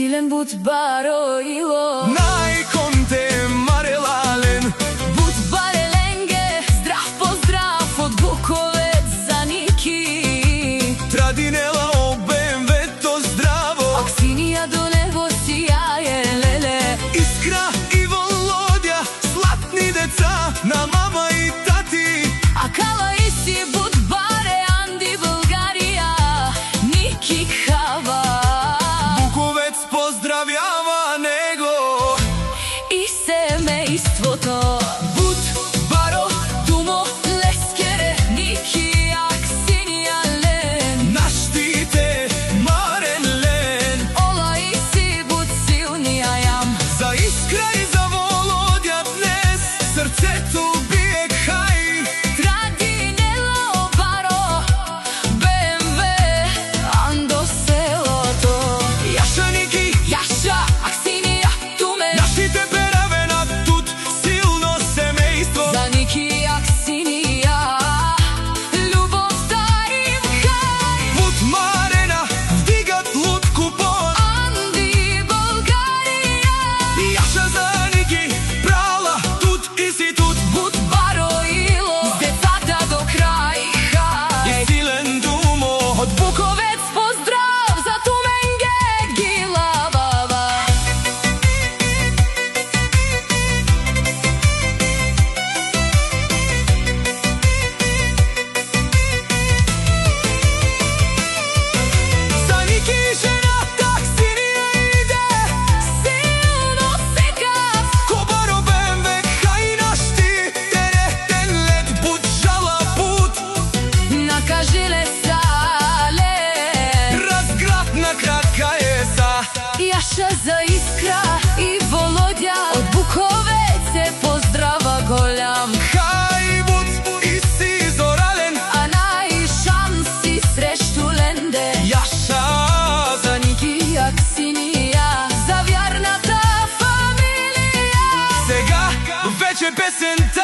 силен бут бароило. Најконте Марелален, Бут бареленге, здрав поздрав од Буковец за Ники. Традинела ОБМВ-то здраво, Аксинија до небо сијае леле. Искра и Володја, златни деца на мама и тати. Акала и си бут баре Анди Българија, Ники Хава. Буковец поздравјава него И семејството. Бут баро Думо Лескере, Ники Аксинија Лен. Наштите Марен Лен, Ола и си бут силнија јам. за Искра и за Володја днес срцето бие хај. Традинело баро БМВ Андо селото. Јаша Ники, Јаша Аксинија Туме, наштите пераве на тут силно семејство. за Ники Аксинија љубовта им хај. Бут Марена вдигат лутку под, Анди Българија. Јаша за Ники прала тут и си тут. Бут бароило, с децата до крај И хај. силен думо од Буковец поздрав за Туменге Гилабава. За Ники жената Аксинија иде, Силно секав, Кобаро БМВ хај нашти теретен лед. Бут жала бут, накажиле сале. разград на крака еса. Јаша за Искра и Володја, од Буковец се поздрава голям. Хај бут и си зорален, А најшанси срешту ленде. Јаша За Ники Аксинија, за вярната фамилија. сега вече песента